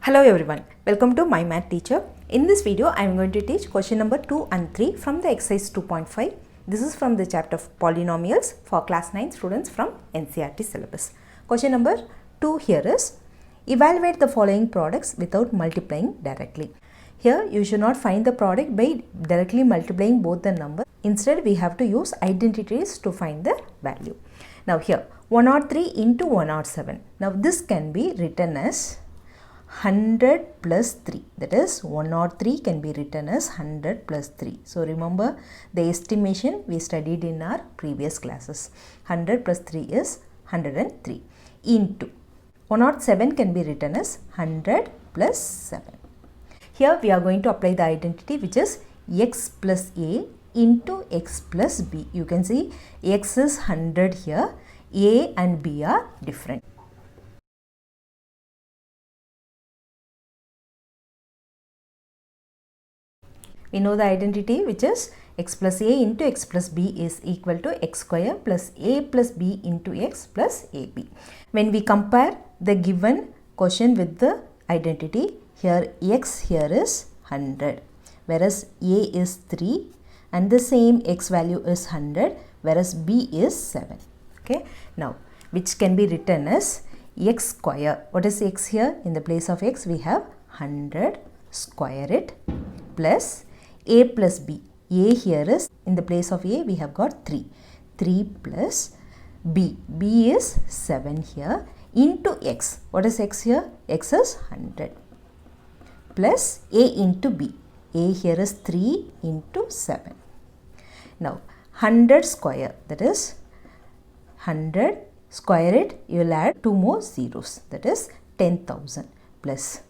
Hello everyone, welcome to My Math Teacher. In this video, I am going to teach question number 2 and 3 from the exercise 2.5. This is from the chapter of polynomials for class 9 students from NCERT syllabus. Question number 2 here is, evaluate the following products without multiplying directly. Here, you should not find the product by directly multiplying both the numbers. Instead, we have to use identities to find the value. Now here, 103 into 107. Now this can be written as 100 plus 3, that is 103 can be written as 100 plus 3. So remember the estimation we studied in our previous classes. 100 plus 3 is 103 into 107 can be written as 100 plus 7. Here we are going to apply the identity which is x plus a into x plus b. You can see x is 100 here, a and b are different. We know the identity which is x plus a into x plus b is equal to x square plus a plus b into x plus ab. When we compare the given question with the identity, here x here is 100 whereas a is 3 and the same x value is 100 whereas b is 7. Okay. Now which can be written as x square. What is x here? In the place of x we have 100 square it plus a plus b. A here is, in the place of a we have got 3. 3 plus b. B is 7 here into x. What is x here? X is 100 plus a into b. A here is 3 into 7. Now 100 square, that is 100 square it, you will add 2 more zeros, that is 10,000 plus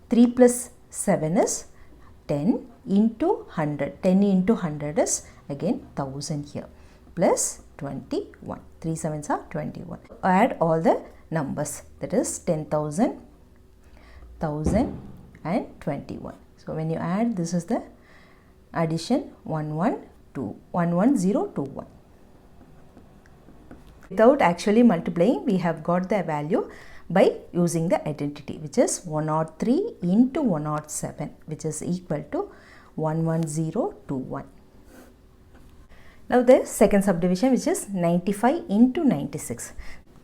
3 plus 7 is 10 into 100. 10 into 100 is again 1000 here plus 21. 3 7s are 21. Add all the numbers, that is 10,000, 1000 and 21. So when you add, this is the addition 11021. Without actually multiplying, we have got the value by using the identity which is 103 into 107 which is equal to 11021. Now the second subdivision which is 95 into 96.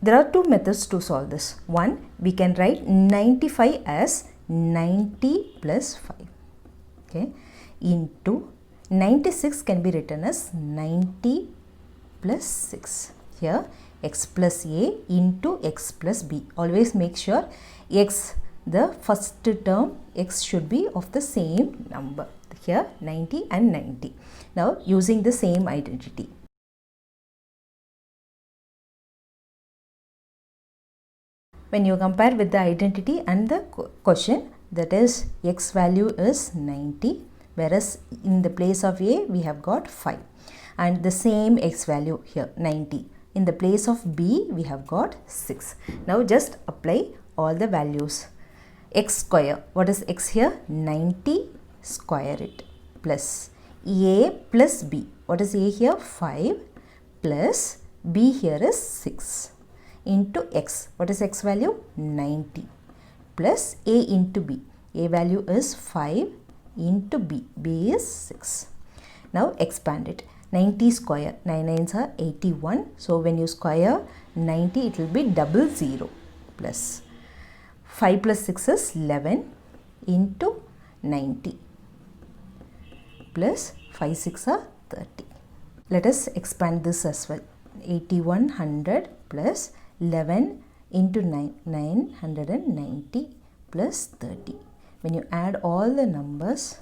There are two methods to solve this. One, we can write 95 as 90 plus 5, okay, into 96 can be written as 90 plus 6. Here x plus a into x plus b. Always make sure x, the first term x should be of the same number. Here 90 and 90. Now using the same identity. When you compare with the identity and the question, that is x value is 90 whereas in the place of a we have got 5 and the same x value here 90. In the place of b we have got 6. Now just apply all the values. X square, what is x here? 90 square it plus a plus b. What is a here? 5 plus b here is 6 into x. What is x value? 90 plus a into b. A value is 5 into b. B is 6. Now expand it. 90 square, 9 9s are 81. So when you square 90 it will be 00 plus 5 plus 6 is 11 into 90 plus 5 6 are 30. Let us expand this as well. 8100 plus 11 into 990 plus 30. When you add all the numbers,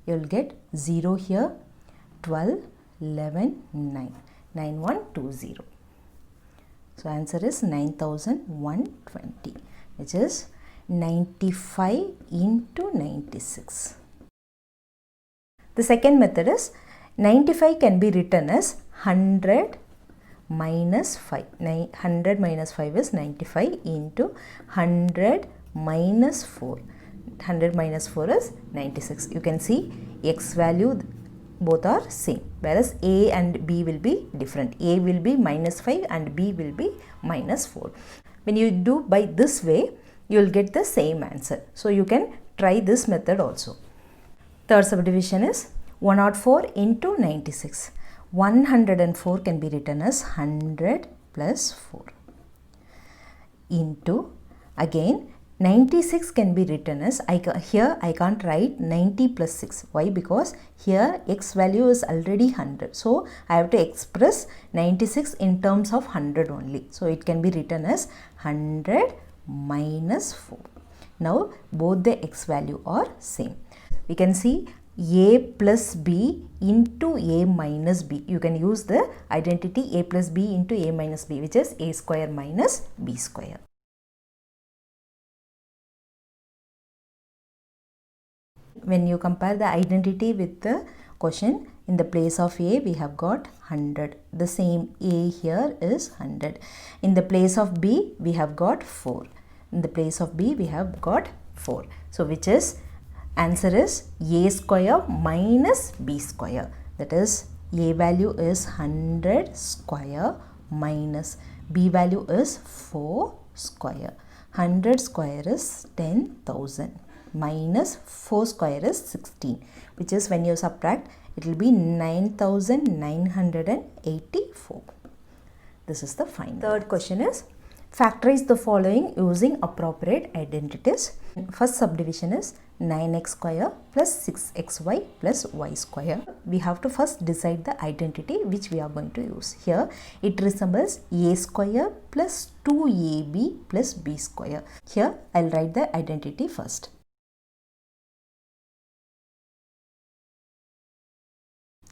you will get 0 here, 12, 11, 9, 9120. So answer is 9120, which is 95 into 96. The second method is 95 can be written as 100 minus 5. 100 minus 5 is 95 into 100 minus 4. 100 minus 4 is 96. You can see x value both are same whereas a and b will be different. A will be minus 5 and b will be minus 4. When you do by this way, you will get the same answer. So you can try this method also. Third subdivision is 104 into 96. 104 can be written as 100 plus 4 into, again 96 can be written as, here I can't write 90 plus 6. Why? Because here x value is already 100. So I have to express 96 in terms of 100 only. So it can be written as 100 minus 4. Now both the x value are same. We can see a plus b into a minus b. You can use the identity a plus b into a minus b, which is a square minus b square. When you compare the identity with the question, in the place of a we have got 100. The same a here is 100. In the place of b we have got 4. In the place of b we have got 4. So which is, answer is a square minus b square. That is, a value is 100 square minus b value is 4 square. 100 square is 10,000 minus 4 square is 16, which is, when you subtract, it will be 9,984. This is the final. Third question is, factorize the following using appropriate identities. First subdivision is 9x square plus 6xy plus y square. We have to first decide the identity which we are going to use. Here it resembles a square plus 2ab plus b square. Here I will write the identity first.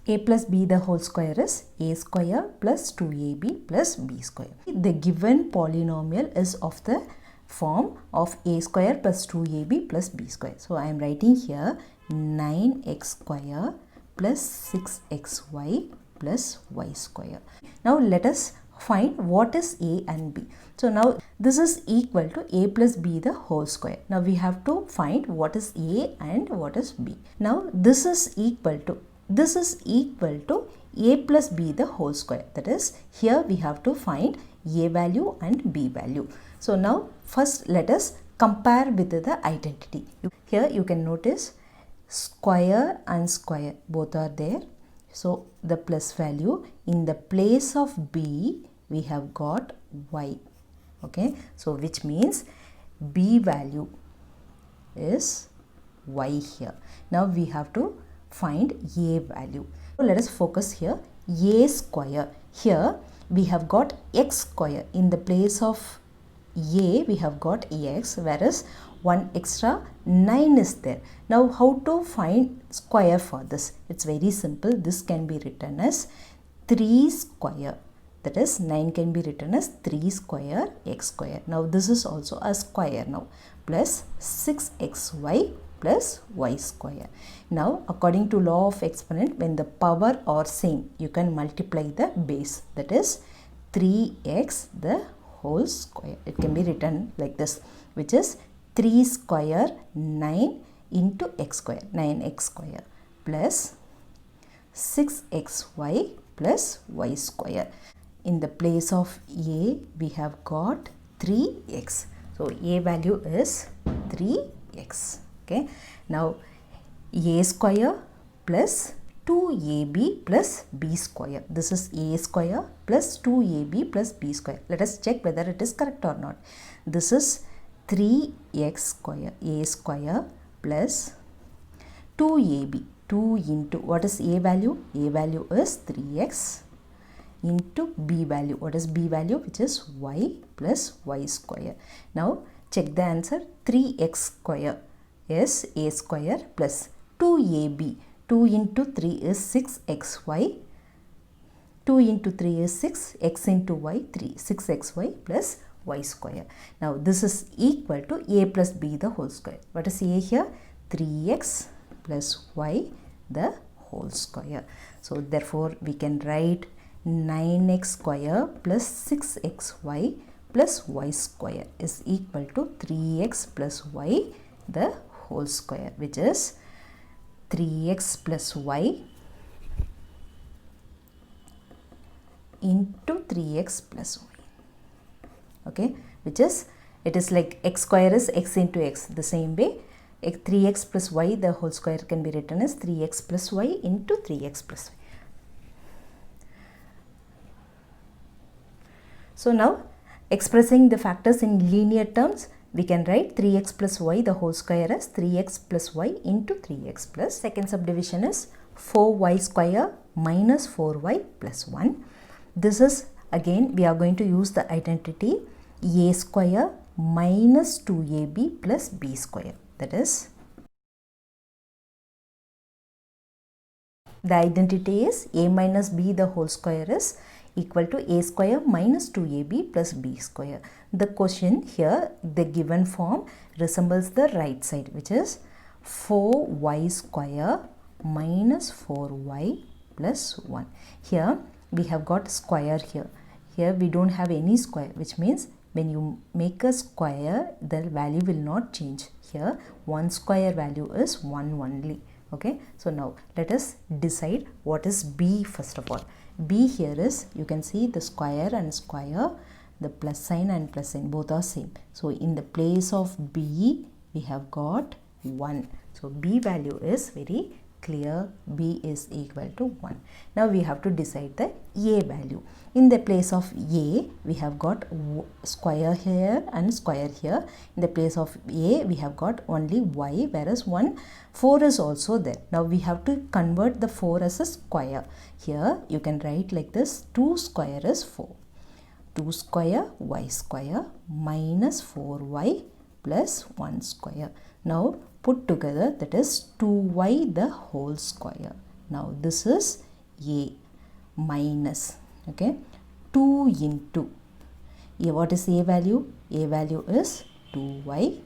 A plus b the whole square is a square plus 2ab plus b square. The given polynomial is of the form of a square plus 2ab plus b square. So I am writing here 9x square plus 6xy plus y square. Now let us find what is a and b. So now this is equal to a plus b the whole square. Now we have to find what is a and what is b. Now this is equal to a plus b the whole square. That is, here we have to find a value and b value. So now first let us compare with the identity. Here you can notice square and square both are there. So the plus value, in the place of b we have got y. Okay, so which means b value is y here. Now we have to find a value. So let us focus here. A square, here we have got x square. In the place of a we have got x, whereas one extra 9 is there. Now how to find square for this? It's very simple. This can be written as 3 square. That is, 9 can be written as 3 square x square. Now this is also a square now, plus 6xy plus y square. Now according to law of exponent, when the power are same, you can multiply the base. That is 3x the whole square. It can be written like this, which is 3 square 9 into x square, 9x square plus 6xy plus y square. In the place of a we have got 3x. So a value is 3x. Okay. Now a square plus 2ab plus b square. This is a square plus 2ab plus b square. Let us check whether it is correct or not. This is 3x square, a square plus 2ab. 2 into, what is a value? A value is 3x into b value. What is b value? Which is y plus y square. Now check the answer. 3x square is a square plus 2ab. 2 into 3 is 6xy. 2 into 3 is 6, x into y 3, 6xy plus y square. Now this is equal to a plus b the whole square. What is a here? 3x plus y the whole square. So therefore we can write 9x square plus 6xy plus y square is equal to 3x plus y the whole square, which is 3x plus y into 3x plus y. Okay, which is, it is like x square is x into x. The same way 3x plus y the whole square can be written as 3x plus y into 3x plus y. So now expressing the factors in linear terms, we can write 3x plus y the whole square as 3x plus y into 3x plus. Second subdivision is 4y square minus 4y plus 1. This is, again we are going to use the identity a square minus 2ab plus b square. That is, the identity is a minus b the whole square is equal to a square minus 2ab plus b square. The question here, the given form resembles the right side, which is 4y square minus 4y plus 1. Here we have got square here. Here we don't have any square, which means when you make a square, the value will not change. Here 1 square value is 1 only. Okay, so now let us decide what is b first of all. B here is, you can see the square and square, the plus sign and plus sign both are same. So in the place of b we have got 1. So b value is very clear, b is equal to 1. Now we have to decide the a value. In the place of a we have got square here and square here. In the place of a we have got only y, whereas 4 is also there. Now we have to convert the 4 as a square. Here you can write like this, 2 square is 4. 2 square y square minus 4y plus 1 square. Now put together, that is 2y the whole square. Now this is a minus, okay, 2 into a. What is a value? A value is 2y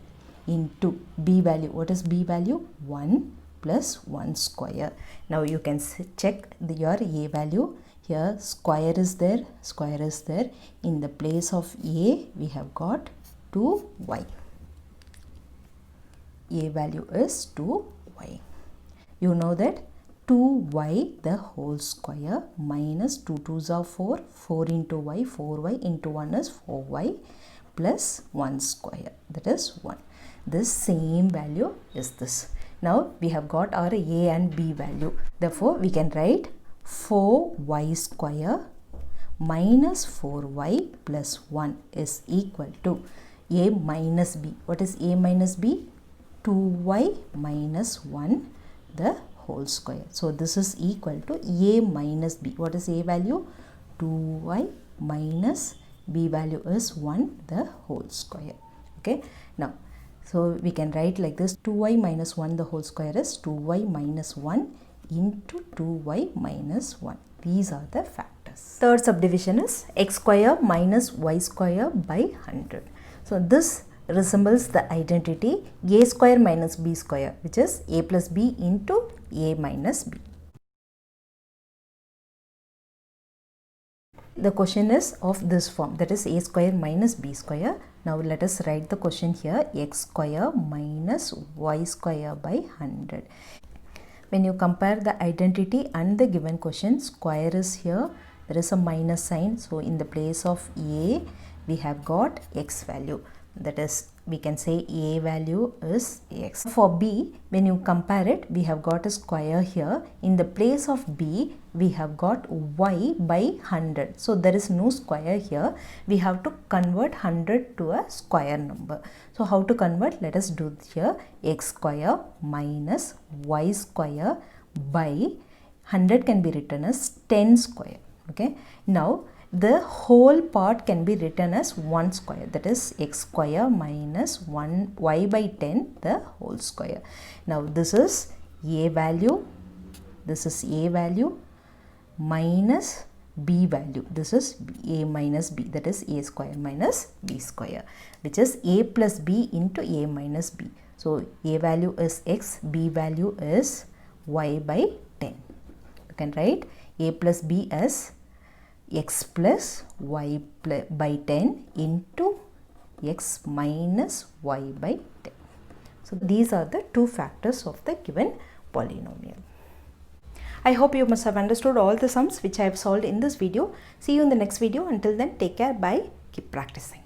into b value. What is b value? 1 plus 1 square. Now you can check your a value. Here square is there, square is there. In the place of a we have got 2y. A value is 2y. You know that 2y the whole square minus 2 2s are 4, 4 into y, 4y into 1 is 4y plus 1 square, that is 1. This same value is this. Now we have got our a and b value. Therefore we can write 4y square minus 4y plus 1 is equal to a minus b. What is a minus b? 2y minus 1 the whole square. So this is equal to a minus b. What is a value? 2y minus b value is 1 the whole square. Okay, now so we can write like this, 2y minus 1 the whole square is 2y minus 1 into 2y minus 1. These are the factors. Third subdivision is x square minus y square by 100. So this resembles the identity a square minus b square, which is a plus b into a minus b. The question is of this form, that is a square minus b square. Now let us write the question here, x square minus y square by 100. When you compare the identity and the given question, square is here, there is a minus sign. So in the place of a we have got x value. That is, we can say a value is x. For b, when you compare it, we have got a square here. In the place of b, we have got y by 100. So there is no square here. We have to convert 100 to a square number. So how to convert? Let us do here. X square minus y square by 100 can be written as 10 square. Okay. Now the whole part can be written as 1 square, that is x square minus 1 y by 10 the whole square. Now this is a value, this is a value minus b value, this is a minus b, that is a square minus b square, which is a plus b into a minus b. So a value is x, b value is y by 10. You can write a plus b as x plus y by 10 into x minus y by 10. So these are the two factors of the given polynomial. I hope you must have understood all the sums which I have solved in this video. See you in the next video. Until then, take care. Bye. Keep practicing.